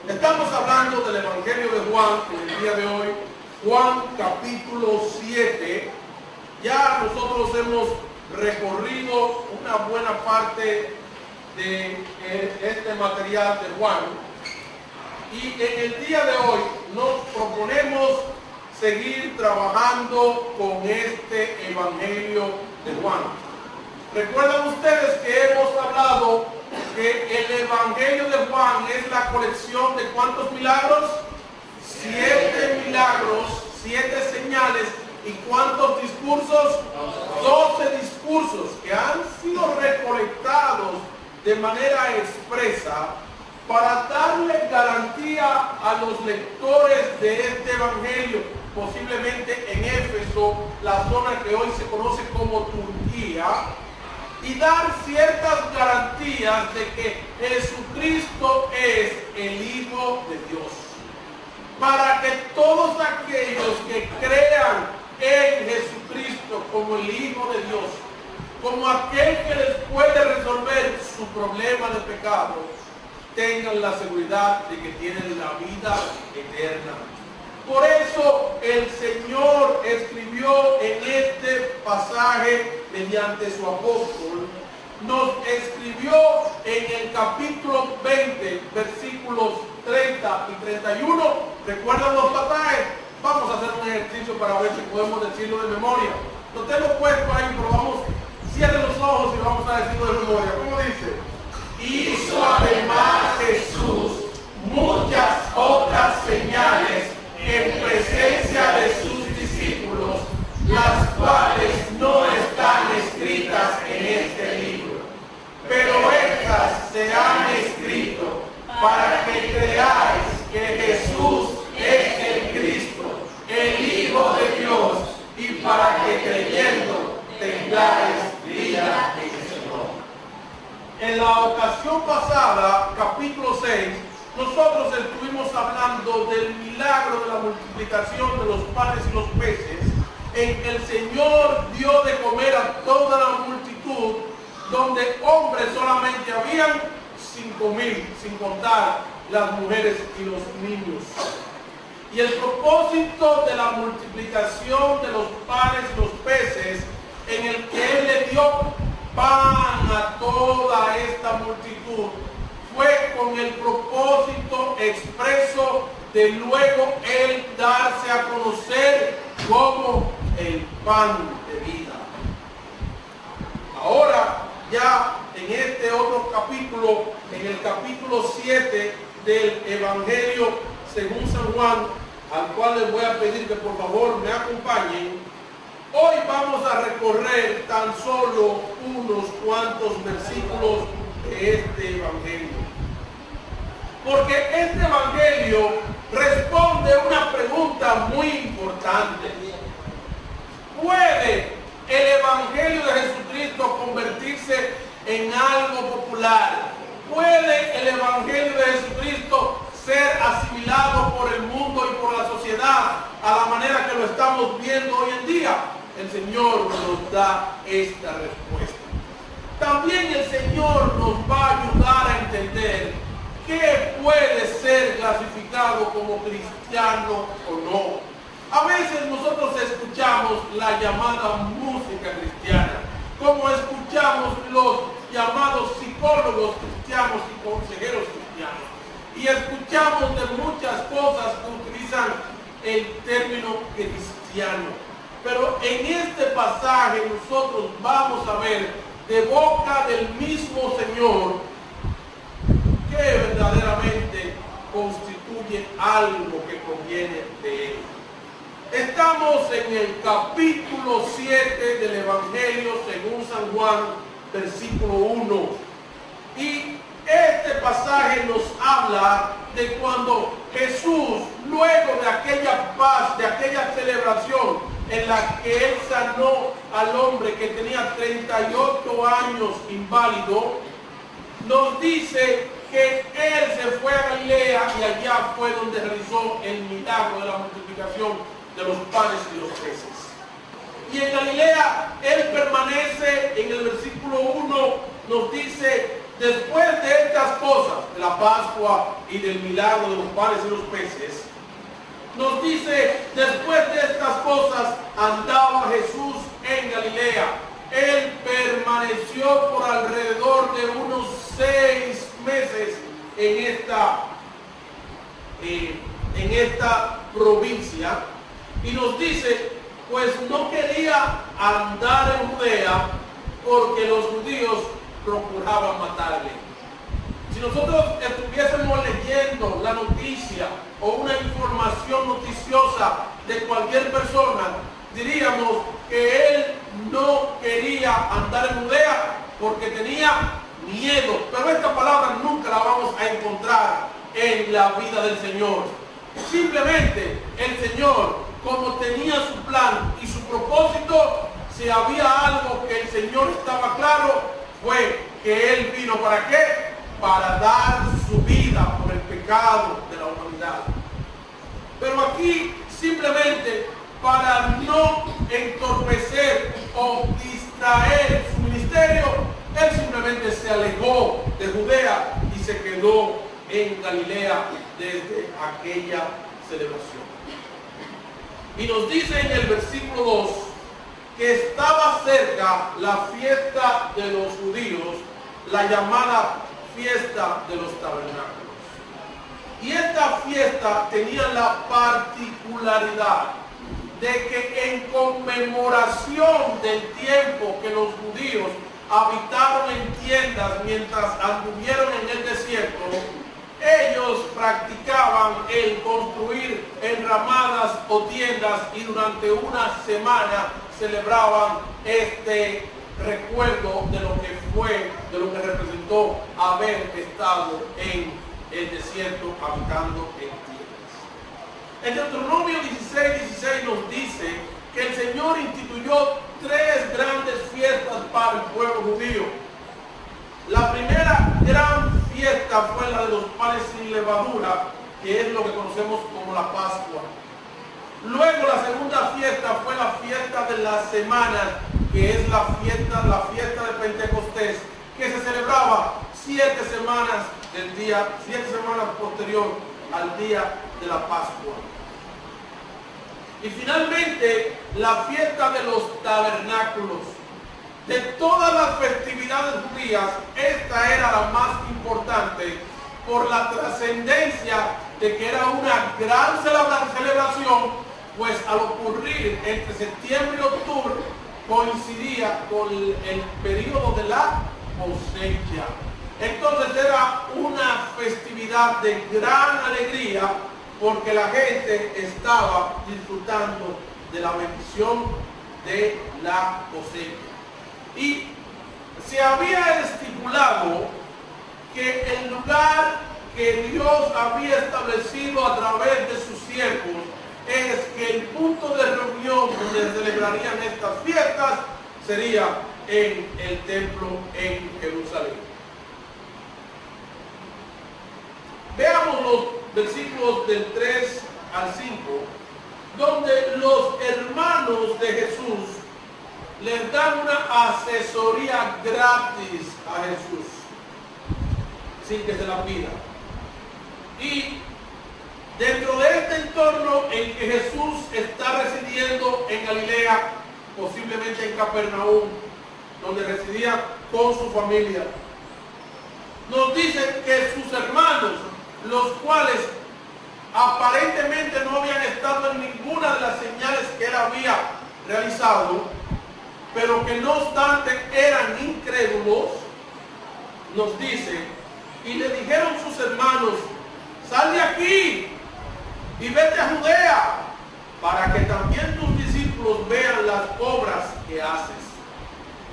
Estamos hablando del Evangelio de Juan en el día de hoy, Juan capítulo 7. Ya nosotros hemos recorrido una buena parte de este material de Juan. Y en el día de hoy nos proponemos seguir trabajando con este Evangelio de Juan. Recuerdan ustedes que hemos hablado que el Evangelio de Juan es la colección de ¿cuántos milagros? 7 milagros, 7 señales. ¿Y cuántos discursos? 12 discursos que han sido recolectados de manera expresa para darle garantía a los lectores de este Evangelio, posiblemente en Éfeso, la zona que hoy se conoce como Turquía, y dar ciertas garantías de que Jesucristo es el Hijo de Dios, para que todos aquellos que crean en Jesucristo como el Hijo de Dios, como aquel que les puede resolver su problema de pecado, tengan la seguridad de que tienen la vida eterna. Por eso el Señor escribió en este pasaje mediante su apóstol, nos escribió en el capítulo 20, versículos 30 y 31. ¿Recuerdan los pasajes? Vamos a hacer un ejercicio para ver si podemos decirlo de memoria. Lo tengo puesto ahí, pero vamos, cierren los ojos y vamos a decirlo de memoria. ¿Cómo dice? Hizo además Jesús muchas otras señales en presencia de sus discípulos, las cuales no están escritas en este libro. Pero estas se han escrito para que creáis que Jesús es el Cristo, el Hijo de Dios, y para que creyendo tengáis vida en el Señor. En la ocasión pasada, capítulo 6, nosotros estuvimos hablando del milagro de la multiplicación de los panes y los peces, en que el Señor dio de comer a toda la multitud, donde hombres solamente habían 5,000, sin contar las mujeres y los niños. Y el propósito de la multiplicación de los panes y los peces, en el que Él le dio pan a toda esta multitud, fue con el propósito expreso de luego Él darse a conocer como el pan de vida. Ahora, ya en este otro capítulo, en el capítulo 7 del Evangelio según San Juan, al cual les voy a pedir que por favor me acompañen, hoy vamos a recorrer tan solo unos cuantos versículos de este Evangelio. Porque este Evangelio responde una pregunta muy importante. ¿Puede el Evangelio de Jesucristo convertirse en algo popular? ¿Puede el Evangelio de Jesucristo ser asimilado por el mundo y por la sociedad a la manera que lo estamos viendo hoy en día? El Señor nos da esta respuesta. También el Señor nos va a ayudar a entender qué puede ser clasificado como cristiano o no. A veces nosotros escuchamos la llamada música cristiana, como escuchamos los llamados psicólogos cristianos y consejeros cristianos, y escuchamos de muchas cosas que utilizan el término cristiano. Pero en este pasaje nosotros vamos a ver de boca del mismo Señor que verdaderamente constituye algo que proviene de Él. Estamos en el capítulo 7 del Evangelio según San Juan, versículo 1. Y este pasaje nos habla de cuando Jesús, luego de aquella paz, de aquella celebración en la que Él sanó al hombre que tenía 38 años inválido, nos dice que Él se fue a Galilea y allá fue donde realizó el milagro de la multiplicación de los panes y los peces. Y en Galilea Él permanece, en el versículo 1 nos dice, después de estas cosas, de la Pascua y del milagro de los panes y los peces, nos dice, después de estas cosas andaba Jesús en Galilea. Él permaneció por alrededor de unos 6 meses en esta provincia, y nos dice, pues no quería andar en Judea porque los judíos procuraban matarle. Si nosotros estuviésemos leyendo la noticia o una información noticiosa de cualquier persona, diríamos que él no quería andar en Judea porque tenía miedo. Pero esta palabra nunca la vamos a encontrar en la vida del Señor. Simplemente el Señor, como tenía su plan y su propósito, si había algo que el Señor estaba claro, fue que Él vino ¿para qué? Para dar su vida por el pecado de la humanidad. Pero aquí simplemente para no entorpecer o distraer su ministerio, Él simplemente se alejó de Judea y se quedó en Galilea desde aquella celebración. Y nos dice en el versículo 2 que estaba cerca la fiesta de los judíos, la llamada fiesta de los tabernáculos. Y esta fiesta tenía la particularidad de que en conmemoración del tiempo que los judíos habitaron en tiendas mientras anduvieron en el desierto, ellos practicaban el construir enramadas o tiendas y durante una semana celebraban este recuerdo de lo que fue, de lo que representó haber estado en el desierto habitando en tiendas. En Deuteronomio 16:16 nos dice que el Señor instituyó 3 grandes fiestas para el pueblo judío. La primera gran fiesta fue la de los panes sin levadura, que es lo que conocemos como la Pascua. Luego la segunda fiesta fue la fiesta de las semanas, que es la fiesta de Pentecostés, que se celebraba 7 semanas posterior al día de la Pascua. Y finalmente la fiesta de los tabernáculos. De todas las festividades judías, esta era la más importante por la trascendencia de que era una gran celebración, pues al ocurrir entre septiembre y octubre coincidía con el periodo de la cosecha. Entonces era una festividad de gran alegría porque la gente estaba disfrutando de la bendición de la cosecha. Y se había estipulado que el lugar que Dios había establecido a través de sus siervos es que el punto de reunión donde se celebrarían estas fiestas sería en el templo en Jerusalén. Veamos los versículos del 3 al 5, donde los hermanos de Jesús les dan una asesoría gratis a Jesús, sin que se la pida. Y dentro de este entorno en que Jesús está residiendo en Galilea, posiblemente en Capernaum, donde residía con su familia, nos dicen que sus hermanos, los cuales aparentemente no habían estado en ninguna de las señales que él había realizado, pero que no obstante eran incrédulos, nos dice, y le dijeron sus hermanos, sal de aquí y vete a Judea, para que también tus discípulos vean las obras que haces.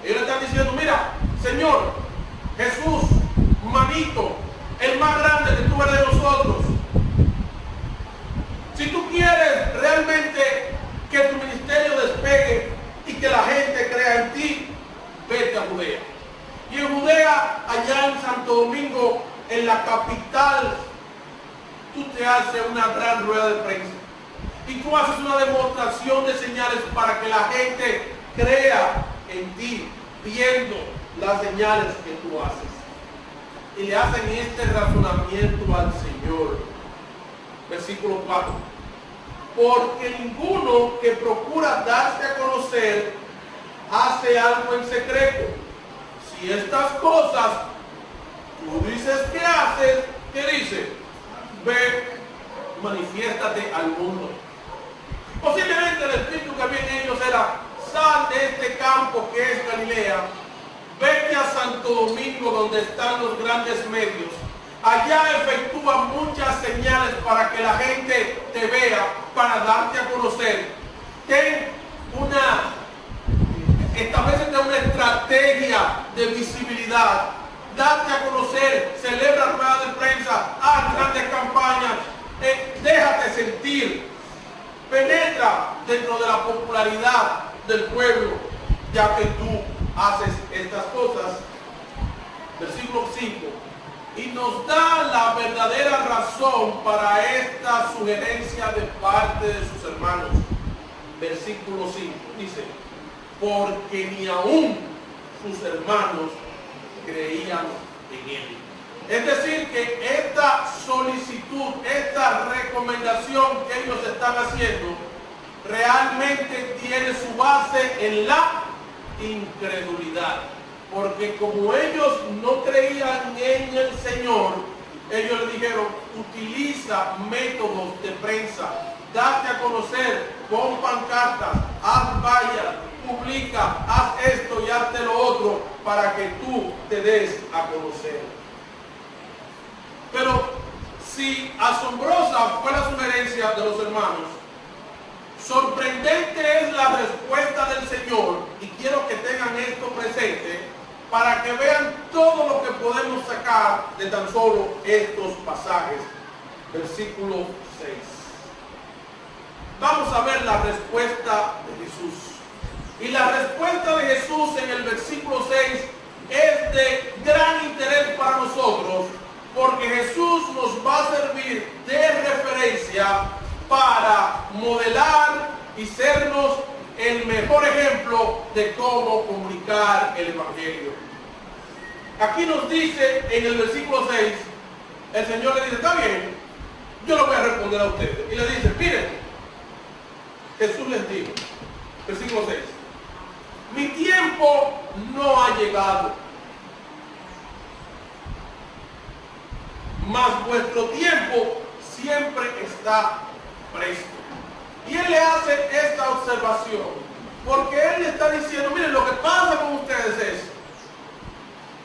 Ellos le están diciendo, mira, Señor, Jesús, manito, el más grande que tú eres de nosotros, si tú quieres realmente que tu ministerio despegue y que la gente crea en ti, vete a Judea. Y en Judea, allá en Santo Domingo, en la capital, tú te haces una gran rueda de prensa y tú haces una demostración de señales para que la gente crea en ti, viendo las señales que tú haces. y le hacen este razonamiento al Señor. Versículo 4. Porque ninguno que procura darse a conocer hace algo en secreto. Si estas cosas tú dices que haces, ¿qué dice? Ve, manifiéstate al mundo. Posiblemente el espíritu que había en ellos era: sal de este campo que es Galilea, vete a Santo Domingo donde están los grandes medios. Allá efectúa muchas señales para que la gente te vea, para darte a conocer. Establecete una estrategia de visibilidad. Date a conocer, celebra ruedas de prensa, haz grandes campañas, déjate sentir, penetra dentro de la popularidad del pueblo, ya que tú haces estas cosas. Versículo 5. Y nos da la verdadera razón para esta sugerencia de parte de sus hermanos. Versículo 5 dice: porque ni aún sus hermanos creían en él. Es decir, que esta solicitud, esta recomendación que ellos están haciendo, realmente tiene su base en la incredulidad. Porque como ellos no creían en el Señor, ellos le dijeron: utiliza métodos de prensa, date a conocer, pon pancartas, haz vallas, publica, haz esto y hazte lo otro para que tú te des a conocer. Pero si asombrosa fue la sugerencia de los hermanos, sorprendente es la respuesta del Señor, y quiero que tengan esto presente para que vean todo lo que podemos sacar de tan solo estos pasajes. Versículo 6. Vamos a ver la respuesta de Jesús. Y la respuesta de Jesús en el versículo 6 es de gran interés para nosotros, porque Jesús nos va a servir de referencia para modelar y sernos el mejor ejemplo de cómo comunicar el Evangelio. Aquí nos dice en el versículo 6, el Señor le dice: está bien, yo lo voy a responder a ustedes. Y le dice: miren, Jesús les dijo, versículo 6, mi tiempo no ha llegado, mas vuestro tiempo siempre está presto. Y él le hace esta observación, porque él le está diciendo: miren, lo que pasa con ustedes es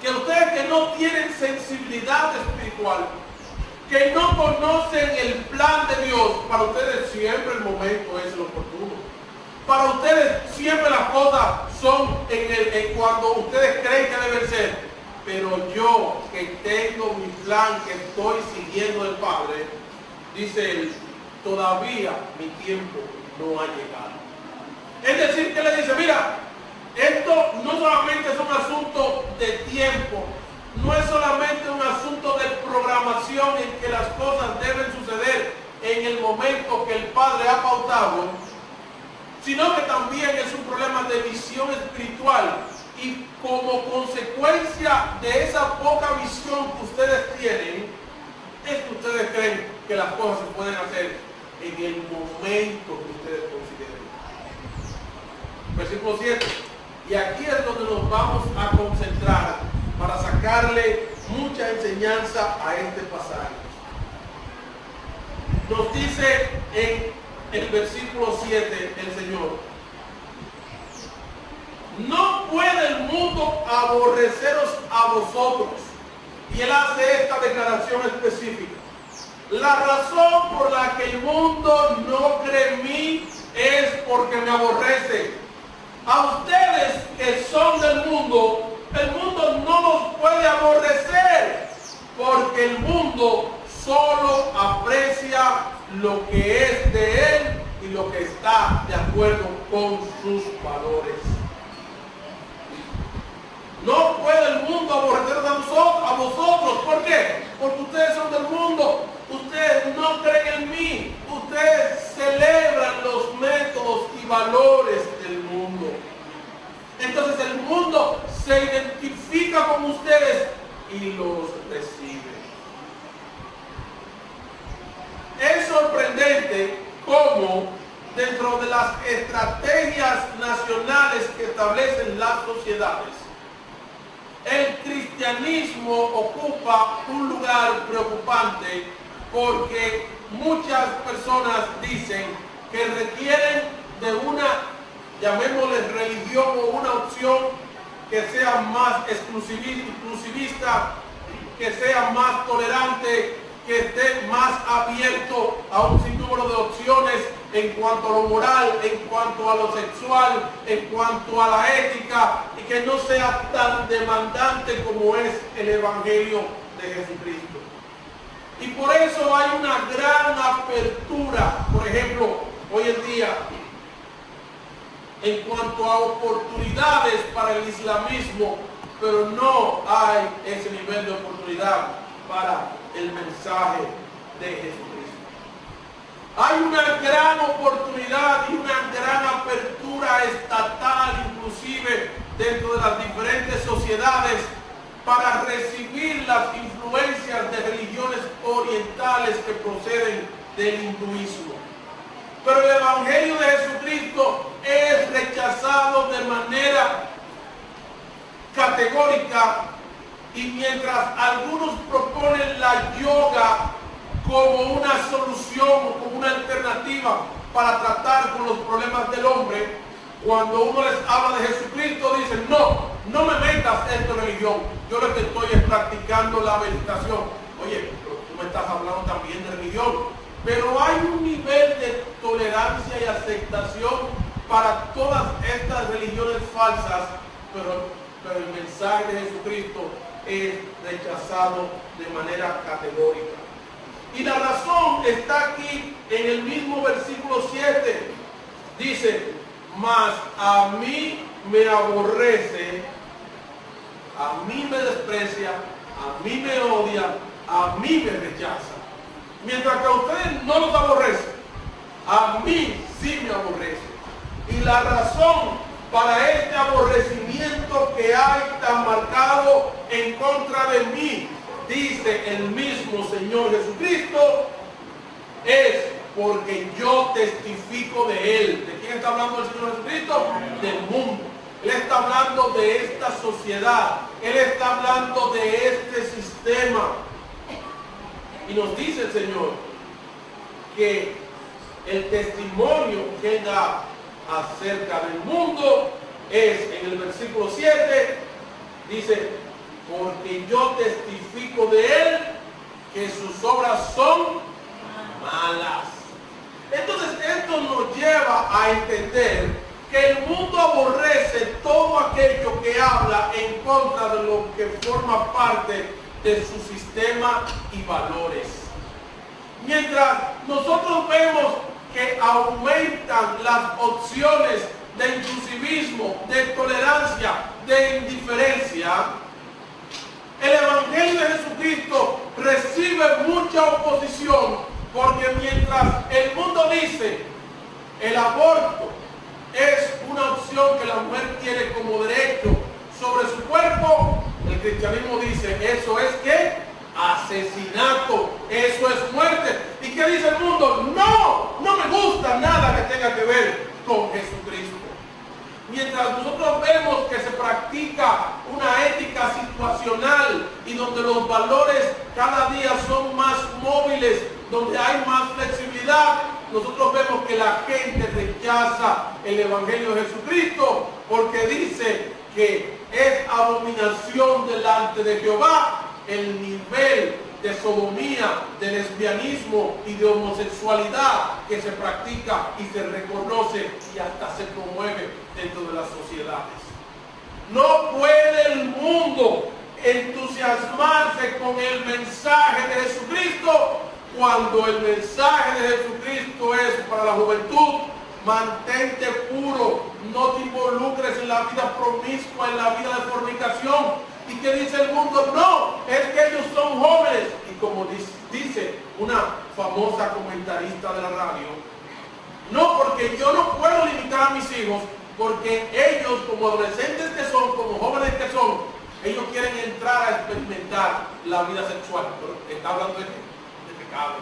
que ustedes que no tienen sensibilidad espiritual, que no conocen el plan de Dios, para ustedes siempre el momento es el oportuno. Para ustedes siempre las cosas son cuando ustedes creen que deben ser. Pero yo, que tengo mi plan, que estoy siguiendo el Padre, dice él, todavía mi tiempo no ha llegado. Es decir, que le dice: mira, esto no solamente es un asunto de tiempo, no es solamente un asunto de programación en que las cosas deben suceder en el momento que el Padre ha pautado, sino que también es un problema de visión espiritual. Y como consecuencia de esa poca visión que ustedes tienen, es que ustedes creen que las cosas se pueden hacer en el momento que ustedes consideren. Versículo 7. Y aquí es donde nos vamos a concentrar para sacarle mucha enseñanza a este pasaje. Nos dice en el versículo 7 el Señor: no puede el mundo aborreceros a vosotros. Y él hace esta declaración específica: la razón por la que el mundo no cree en mí es porque me aborrece. A ustedes que son del mundo, el mundo no los puede aborrecer, porque el mundo solo aprecia lo que es de él y lo que está de acuerdo con sus valores. No puede el mundo aborrecer a vosotros. ¿Por qué? Porque ustedes son del mundo. Ustedes no creen en mí. Ustedes celebran los métodos y valores del mundo. Entonces el mundo se identifica con ustedes y los recibe. cómo dentro de las estrategias nacionales que establecen las sociedades, el cristianismo ocupa un lugar preocupante porque muchas personas dicen que requieren de una, llamémosle religión o una opción que sea más exclusivista, que sea más tolerante, que esté más abierto a un sinnúmero de opciones en cuanto a lo moral, en cuanto a lo sexual, en cuanto a la ética, y que no sea tan demandante como es el Evangelio de Jesucristo. Y por eso hay una gran apertura, por ejemplo, hoy en día, en cuanto a oportunidades para el islamismo, pero no hay ese nivel de oportunidad para el mensaje de Jesucristo. Hay una gran oportunidad y una gran apertura estatal, inclusive dentro de las diferentes sociedades, para recibir las influencias de religiones orientales que proceden del hinduismo. Pero el Evangelio de Jesucristo es rechazado de manera categórica, y mientras algunos proponen la yoga como una solución o como una alternativa para tratar con los problemas del hombre, cuando uno les habla de Jesucristo dicen: no me metas en tu religión, yo lo que estoy es practicando la meditación. Oye, pero tú me estás hablando también de religión. Pero hay un nivel de tolerancia y aceptación para todas estas religiones falsas, pero el mensaje de Jesucristo es rechazado de manera categórica. Y la razón está aquí en el mismo versículo 7. Dice: mas a mí me aborrece, a mí me desprecia, a mí me odia, a mí me rechaza. Mientras que a ustedes no los aborrece, a mí sí me aborrece. Y la razón para este aborrecimiento que hay tan marcado en contra de mí, dice el mismo Señor Jesucristo, es porque yo testifico de Él. ¿De quién está hablando el Señor Jesucristo? Del mundo. Él está hablando de esta sociedad. Él está hablando de este sistema. Y nos dice el Señor que el testimonio que Él da acerca del mundo es, en el versículo 7, dice: porque yo testifico de Él que sus obras son malas. Entonces esto nos lleva a entender que el mundo aborrece todo aquello que habla en contra de lo que forma parte de su sistema y valores. Mientras nosotros vemos que aumentan las opciones de inclusivismo, de tolerancia, de indiferencia, el Evangelio de Jesucristo recibe mucha oposición, porque mientras el mundo dice el aborto es una opción que la mujer tiene como derecho sobre su cuerpo, el cristianismo dice: eso es ¿qué? Asesinato, eso es muerte. ¿Y qué dice el mundo? No me gusta nada que tenga que ver con Jesucristo. Mientras nosotros vemos que se practica una ética situacional y donde los valores cada día son más móviles, donde hay más flexibilidad, nosotros vemos que la gente rechaza el Evangelio de Jesucristo porque dice que es abominación delante de Jehová el nivel de sodomía, de lesbianismo y de homosexualidad que se practica y se reconoce y hasta se promueve dentro de las sociedades. No puede el mundo entusiasmarse con el mensaje de Jesucristo cuando el mensaje de Jesucristo es para la juventud: mantente puro, no te involucres en la vida promiscua, en la vida de fornicación. ¿Y qué dice el mundo? No, es que ellos son jóvenes. Y como dice una famosa comentarista de la radio, no, porque yo no puedo limitar a mis hijos, porque ellos, como adolescentes que son, como jóvenes que son, ellos quieren entrar a experimentar la vida sexual. Pero está hablando de pecado.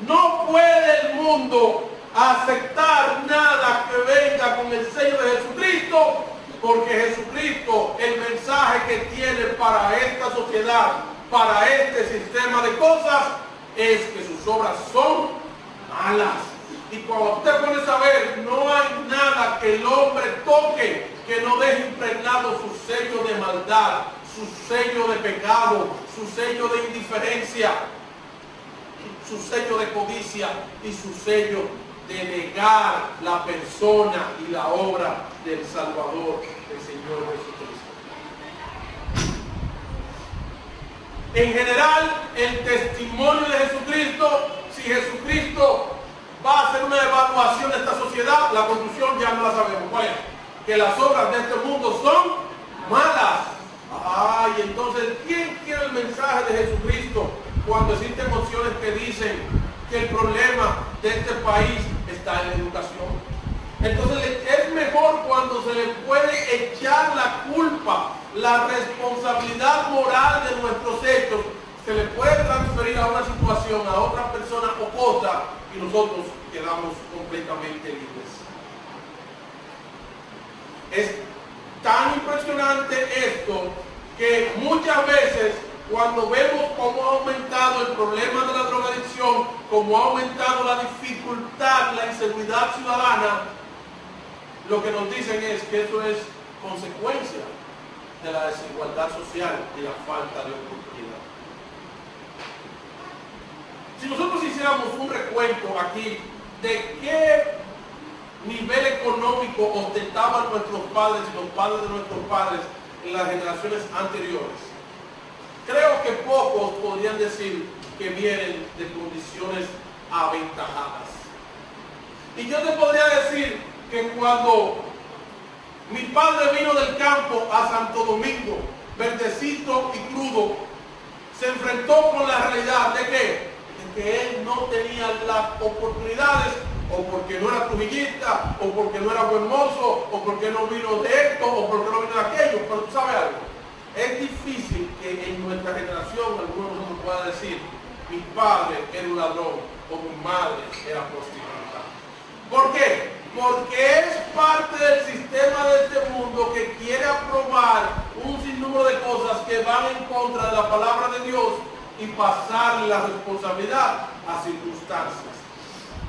No puede el mundo a aceptar nada que venga con el sello de Jesucristo, porque Jesucristo, el mensaje que tiene para esta sociedad, para este sistema de cosas, es que sus obras son malas. Y cuando usted puede saber, no hay nada que el hombre toque que no deje impregnado su sello de maldad, su sello de pecado, su sello de indiferencia, su sello de codicia y su sello de negar la persona y la obra del Salvador, del Señor Jesucristo. En general, el testimonio de Jesucristo, si Jesucristo va a hacer una evaluación de esta sociedad, la conclusión ya no la sabemos. ¿Cuál es? Que las obras de este mundo son malas. Ay, entonces, ¿quién quiere el mensaje de Jesucristo cuando existen mociones que dicen que el problema de este país está en la educación? Entonces es mejor cuando se le puede echar la culpa, la responsabilidad moral de nuestros hechos, se le puede transferir a una situación, a otra persona o cosa, y nosotros quedamos completamente libres. Es tan impresionante esto que muchas veces cuando vemos cómo ha aumentado el problema de la drogadicción, cómo ha aumentado la dificultad, la inseguridad ciudadana, lo que nos dicen es que eso es consecuencia de la desigualdad social y la falta de oportunidad. Si nosotros hiciéramos un recuento aquí de qué nivel económico ostentaban nuestros padres y los padres de nuestros padres en las generaciones anteriores, creo que pocos podrían decir que vienen de condiciones aventajadas. Y yo te podría decir que cuando mi padre vino del campo a Santo Domingo, verdecito y crudo, se enfrentó con la realidad de que él no tenía las oportunidades, o porque no era trujillista, o porque no era buen mozo, o porque no vino de esto, o porque no vino de aquello. Pero tú sabes algo, es difícil que en nuestra generación alguno de nosotros pueda decir: mi padre era un ladrón, o mi madre era prostituta. ¿Por qué? Porque es parte del sistema de este mundo que quiere aprobar un sinnúmero de cosas que van en contra de la palabra de Dios y pasarle la responsabilidad a circunstancias.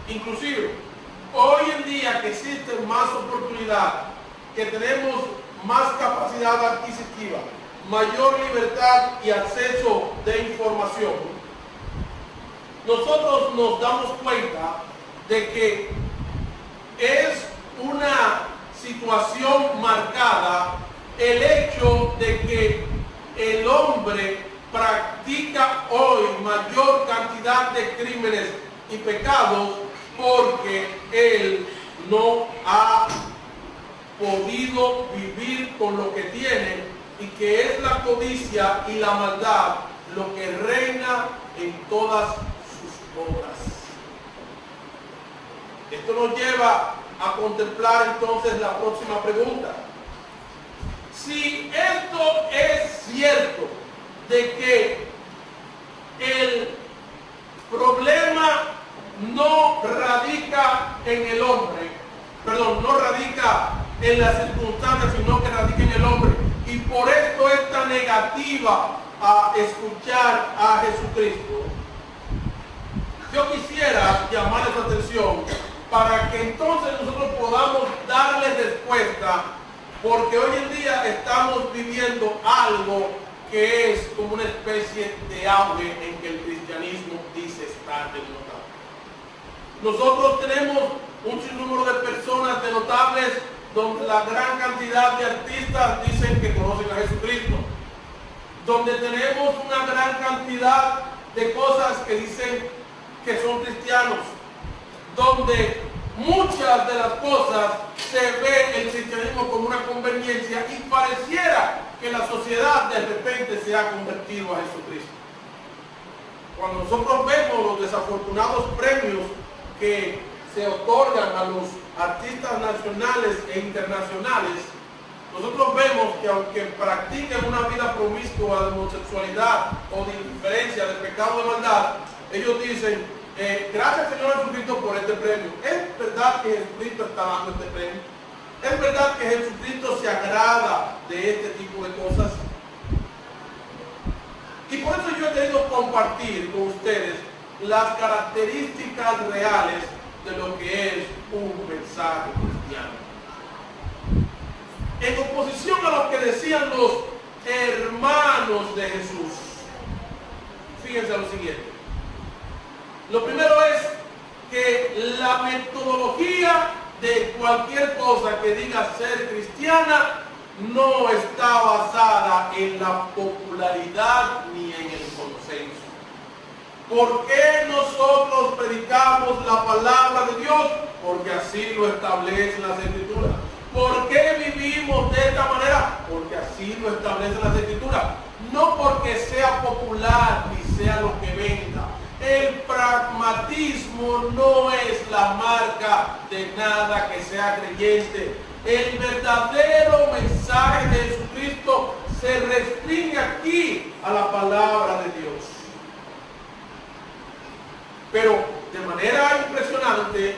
Inclusive, hoy en día que existe más oportunidad, que tenemos más capacidad adquisitiva, mayor libertad y acceso de información, nosotros nos damos cuenta de que es una situación marcada el hecho de que el hombre practica hoy mayor cantidad de crímenes y pecados porque él no ha podido vivir con lo que tiene, y que es la codicia y la maldad lo que reina en todas sus obras. Esto nos lleva a contemplar entonces la próxima pregunta. Si esto es cierto, de que el problema no radica en el hombre, no radica en las circunstancias, sino que radica en el hombre, y por esto esta negativa a escuchar a Jesucristo, yo quisiera llamar su atención para que entonces nosotros podamos darle respuesta, porque hoy en día estamos viviendo algo que es como una especie de auge en que el cristianismo dice estar denotado. Nosotros tenemos un sinnúmero de personas denotables donde la gran cantidad de artistas dicen que conocen a Jesucristo, donde tenemos una gran cantidad de cosas que dicen que son cristianos, donde muchas de las cosas se ve el cristianismo como una conveniencia y pareciera que la sociedad de repente se ha convertido a Jesucristo. Cuando nosotros vemos los desafortunados premios que se otorgan a los artistas nacionales e internacionales, nosotros vemos que aunque practiquen una vida promiscua de homosexualidad o de indiferencia, de pecado, de maldad, ellos dicen gracias Señor Jesucristo por este premio. Es verdad que Jesucristo está dando este premio. Es verdad que Jesucristo se agrada de este tipo de cosas. Y por eso yo he querido compartir con ustedes las características reales de lo que es un mensaje cristiano. En oposición a lo que decían los hermanos de Jesús. Fíjense lo siguiente. Lo primero es que la metodología de cualquier cosa que diga ser cristiana no está basada en la popularidad ni en el consenso. ¿Por qué nosotros predicamos la palabra de Dios? Porque así lo establecen las Escrituras. ¿Por qué vivimos de esta manera? Porque así lo establecen las Escrituras. No porque sea popular ni sea lo que venda. El pragmatismo no es la marca de nada que sea creyente. El verdadero mensaje de Jesucristo se restringe aquí a la palabra de Dios. Pero de manera impresionante,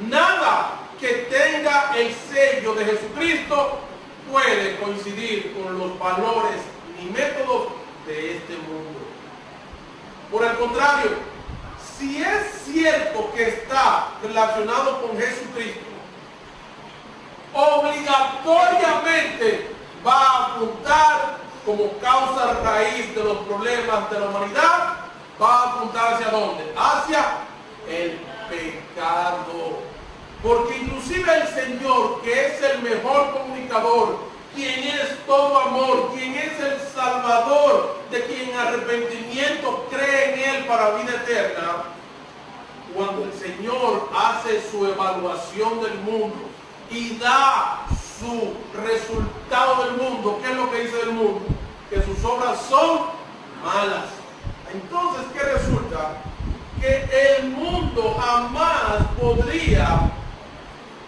nada que tenga el sello de Jesucristo puede coincidir con los valores ni métodos de este mundo. Por el contrario, si es cierto que está relacionado con Jesucristo, obligatoriamente va a apuntar como causa raíz de los problemas de la humanidad, va a apuntar hacia dónde? Hacia el pecado. Porque inclusive el Señor, que es el mejor comunicador, quien es todo amor, quien es el Salvador, de quien en arrepentimiento cree en Él para vida eterna, cuando el Señor hace su evaluación del mundo y da su resultado del mundo, ¿qué es lo que dice del mundo? Que sus obras son malas. Entonces, ¿qué resulta? Que el mundo jamás podría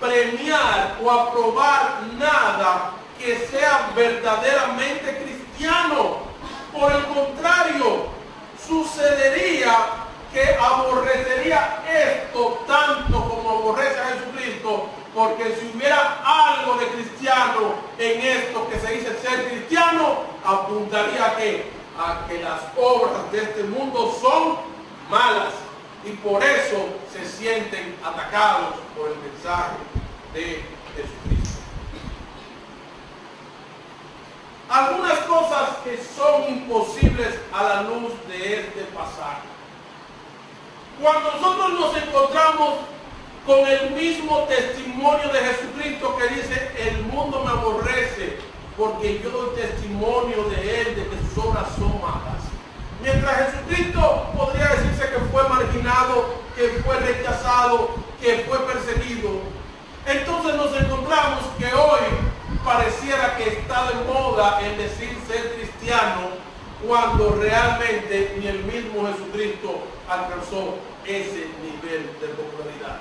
premiar o aprobar nada que sea verdaderamente cristiano. Por el contrario, sucedería que aborrecería esto tanto como aborrece a Jesucristo, porque si hubiera algo de cristiano en esto que se dice ser cristiano, apuntaría a que las obras de este mundo son malas, y por eso se sienten atacados por el mensaje de Jesucristo. Algunas cosas que son imposibles a la luz de este pasaje. Cuando nosotros nos encontramos con el mismo testimonio de Jesucristo que dice, el mundo me aborrece porque yo doy testimonio de él, de que sus obras son malas. Mientras Jesucristo podría decirse que fue marginado, que fue rechazado, que fue perseguido, entonces nos encontramos que hoy pareciera que está de moda el decir ser cristiano, cuando realmente ni el mismo Jesucristo alcanzó ese nivel de popularidad.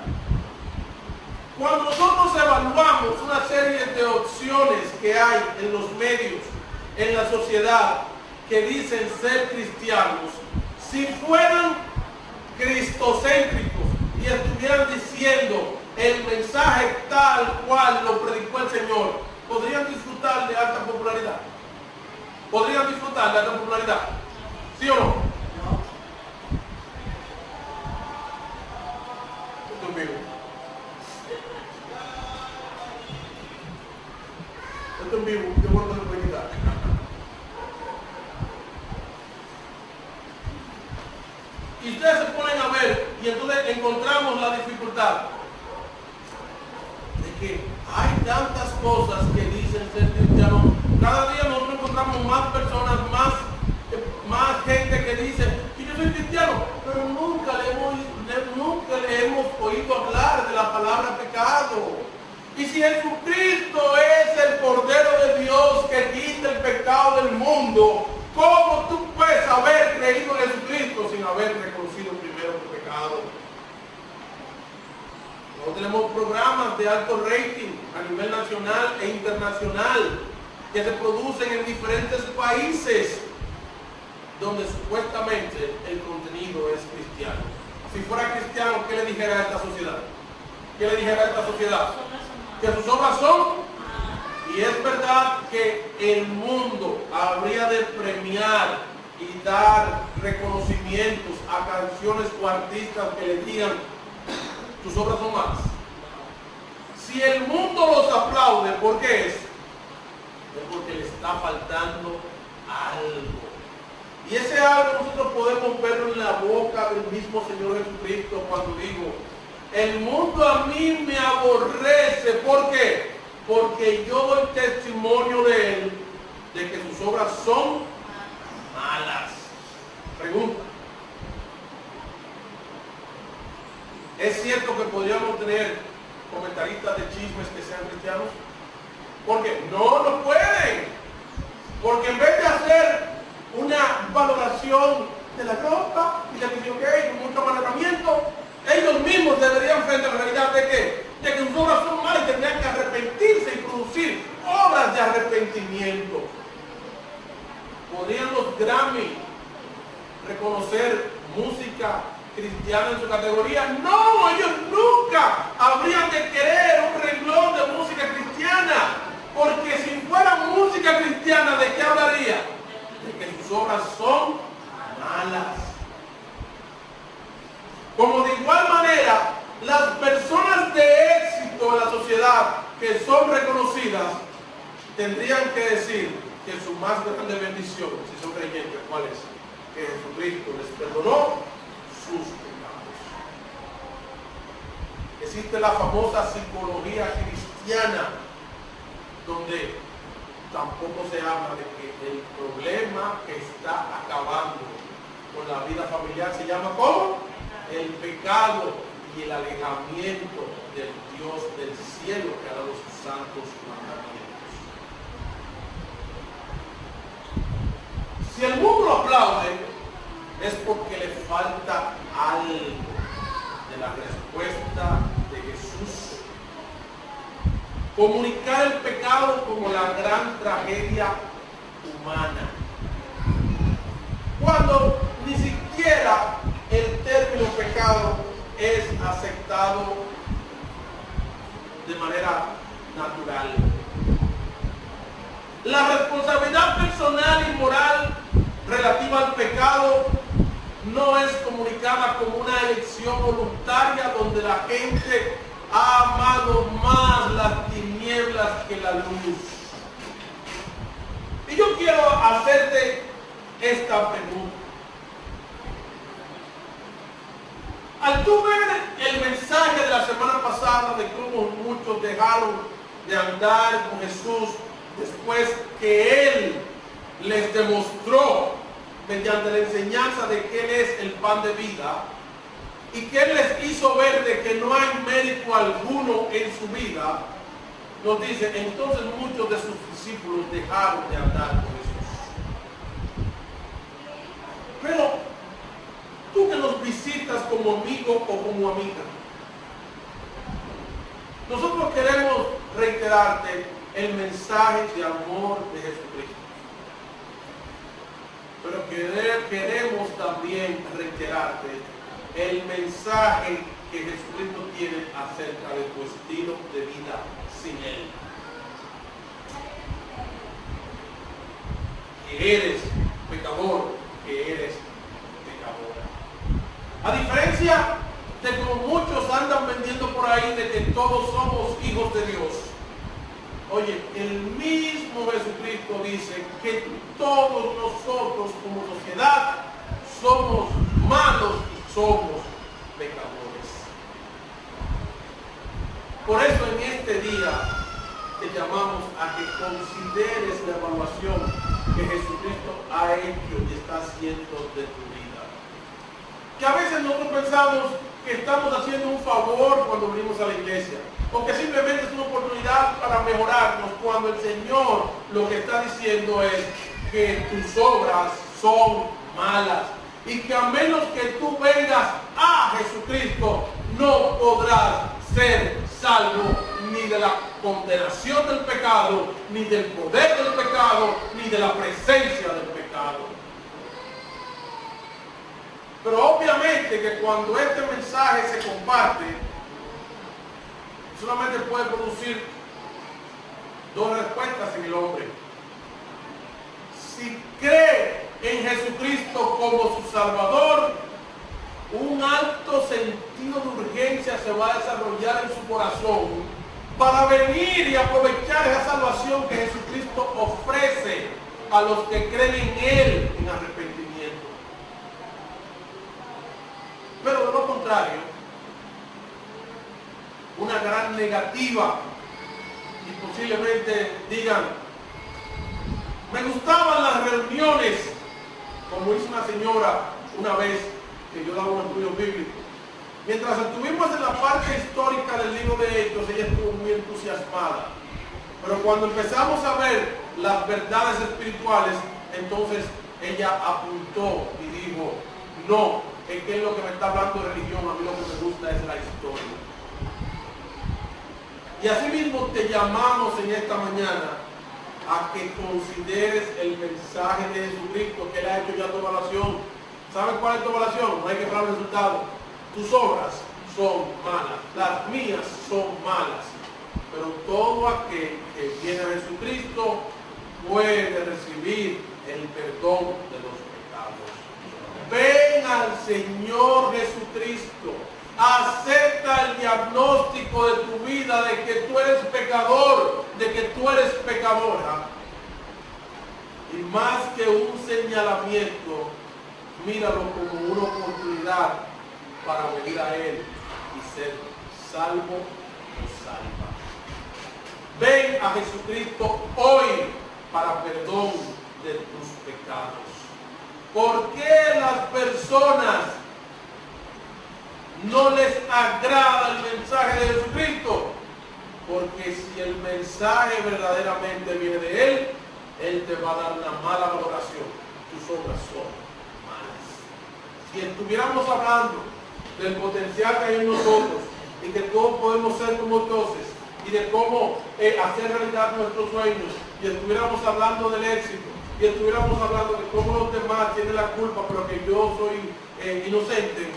Cuando nosotros evaluamos una serie de opciones que hay en los medios, en la sociedad, que dicen ser cristianos, si fueran cristocéntricos y estuvieran diciendo el mensaje tal cual lo predicó el Señor, ¿podrían disfrutar de alta popularidad? ¿Podrían disfrutar de alta popularidad? ¿Sí o no? Esto es vivo. Esto es vivo, qué bueno que lo puede quitar. Y ustedes se ponen a ver, y entonces encontramos la dificultad de que hay tantas cosas que dicen ser cristianos. Cada día nosotros encontramos más personas, más gente que dice que yo soy cristiano, pero nunca le hemos oído hablar de la palabra pecado. Y si Jesucristo es el Cordero de Dios que quita el pecado del mundo, ¿cómo tú puedes haber creído en Jesucristo sin haber reconocido primero tu pecado? Nosotros tenemos programas de alto rating a nivel nacional e internacional que se producen en diferentes países donde supuestamente el contenido es cristiano. si fuera cristiano, ¿qué le dijera a esta sociedad? ¿Qué le dijera a esta sociedad? Que sus obras son. Y es verdad que el mundo habría de premiar y dar reconocimientos a canciones o artistas que le digan tus obras son malas. Si el mundo los aplaude, ¿por qué es? Es porque le está faltando algo. Y ese algo nosotros podemos verlo en la boca del mismo Señor Jesucristo cuando digo, el mundo a mí me aborrece. ¿Por qué? Porque yo doy testimonio de él, de que sus obras son malas. Pregunta. ¿Es cierto que podríamos tener comentaristas de chismes que sean cristianos? Porque no pueden. Porque en vez de hacer una valoración de la ropa y de que con mucho manejamiento, ellos mismos deberían frente a la realidad de que sus obras son malas y tendrían que arrepentirse y producir obras de arrepentimiento. ¿Podrían los Grammy reconocer música cristiana en su categoría? No, ellos nunca habrían de querer un renglón de música cristiana, porque si fuera música cristiana, ¿de qué hablaría? De que sus obras son malas. Como de igual manera, las personas de éxito en la sociedad que son reconocidas tendrían que decir que su más grande bendición, si son creyentes, ¿cuál es? Que Jesucristo les perdonó sus pecados. Existe la famosa psicología cristiana, donde tampoco se habla de que el problema que está acabando con la vida familiar se llama ¿cómo? El pecado y el alejamiento del Dios del cielo que ha dado sus santos mandamientos. Si el mundo lo aplaude, es porque le falta algo de la respuesta de Jesús. Comunicar el pecado como la gran tragedia humana, cuando ni siquiera el término pecado es aceptado de manera natural. La responsabilidad personal y moral relativa al pecado no es comunicada como una elección voluntaria donde la gente ha amado más las tinieblas que la luz. Y yo quiero hacerte esta pregunta. Al tú ver el mensaje de la semana pasada de cómo muchos dejaron de andar con Jesús después que Él les demostró mediante la enseñanza de que Él es el pan de vida y que Él les hizo ver de que no hay médico alguno en su vida, nos dice, entonces muchos de sus discípulos dejaron de andar con Jesús. Pero tú que nos visitas como amigo o como amiga, nosotros queremos reiterarte el mensaje de amor de Jesucristo. Pero queremos también reiterarte el mensaje que Jesucristo tiene acerca de tu estilo de vida sin Él. Que eres pecador, que eres pecadora. A diferencia de como muchos andan vendiendo por ahí de que todos somos hijos de Dios. Oye, el mismo Jesucristo dice que todos nosotros como sociedad somos malos y somos pecadores. Por eso en este día te llamamos a que consideres la evaluación que Jesucristo ha hecho y está haciendo de tu vida. Que a veces nosotros pensamos que estamos haciendo un favor cuando venimos a la iglesia, o que simplemente es una oportunidad para mejorarnos, cuando el Señor lo que está diciendo es que tus obras son malas y que a menos que tú vengas a Jesucristo no podrás ser salvo ni de la condenación del pecado, ni del poder del pecado, ni de la presencia del pecado. Pero obviamente que cuando este mensaje se comparte, solamente puede producir dos respuestas en el hombre. Si cree en Jesucristo como su Salvador, un alto sentido de urgencia se va a desarrollar en su corazón para venir y aprovechar esa salvación que Jesucristo ofrece a los que creen en Él en arrepentimiento. Pero de lo contrario, una gran negativa, y posiblemente digan: me gustaban las reuniones, como hizo una señora una vez que yo daba un estudio bíblico. Mientras estuvimos en la parte histórica del libro de Hechos, ella estuvo muy entusiasmada. Pero cuando empezamos a ver las verdades espirituales, entonces ella apuntó y dijo: no, es que es lo que me está hablando de religión, a mí lo que me gusta es la historia. Y así mismo te llamamos en esta mañana a que consideres el mensaje de Jesucristo, que Él ha hecho ya tu evaluación. ¿Sabes cuál es tu evaluación? No hay que esperar el resultado. Tus obras son malas, las mías son malas. Pero todo aquel que viene a Jesucristo puede recibir el perdón de los pecados. Ven al Señor Jesucristo. Acepta el diagnóstico de tu vida de que tú eres pecador, de que tú eres pecadora. Y más que un señalamiento, míralo como una oportunidad para venir a Él y ser salvo o salva. Ven a Jesucristo hoy para perdón de tus pecados. ¿Por qué las personas no les agrada el mensaje de Jesucristo? Porque si el mensaje verdaderamente viene de Él, Él te va a dar una mala valoración. Tus obras son malas. Si estuviéramos hablando del potencial que hay en nosotros y que todos podemos ser como dioses y de cómo hacer realidad nuestros sueños, y estuviéramos hablando del éxito, y estuviéramos hablando de cómo los demás tienen la culpa, pero que yo soy inocente,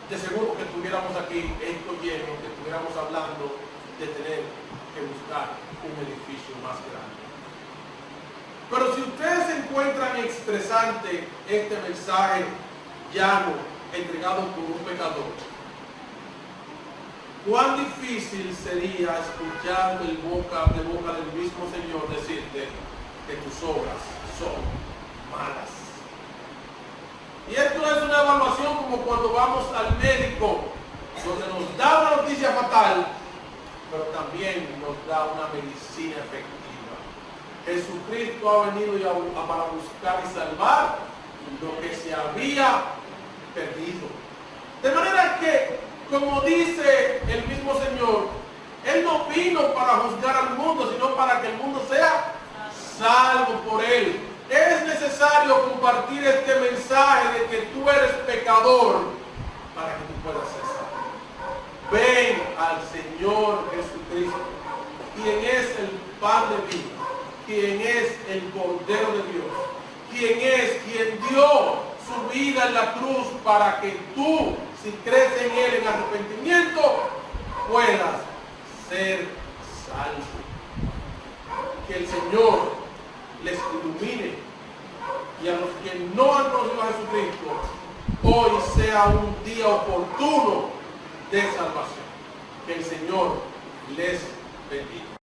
de seguro que estuviéramos aquí esto lleno, que estuviéramos hablando de tener que buscar un edificio más grande. Pero si ustedes encuentran estresante este mensaje llano, entregado por un pecador, cuán difícil sería escuchar de boca del mismo Señor decirte que tus obras son malas. Y esto es una evaluación como cuando vamos al médico, donde nos da una noticia fatal, pero también nos da una medicina efectiva. Jesucristo ha venido para buscar y salvar lo que se había perdido. De manera que, como dice el mismo Señor, Él no vino para juzgar al mundo, sino para que el mundo sea salvo por Él. Es necesario compartir este mensaje de que tú eres pecador para que tú puedas ser salvo. Ven al Señor Jesucristo, quien es el pan de vida, quien es el Cordero de Dios, quien dio su vida en la cruz para que tú, si crees en Él en arrepentimiento, puedas ser salvo. Que el Señor les ilumine, y a los que no han conocido a Jesucristo, hoy sea un día oportuno de salvación. Que el Señor les bendiga.